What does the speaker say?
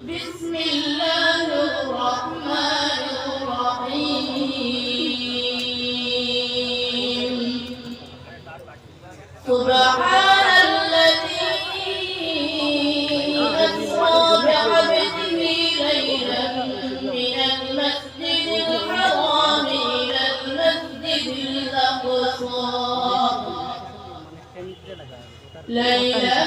بسم الله الرحمن الرحيم سبحان الذي أسرى بعبده ليلا من المسجد الحرام إلى المسجد الأقصى ليلا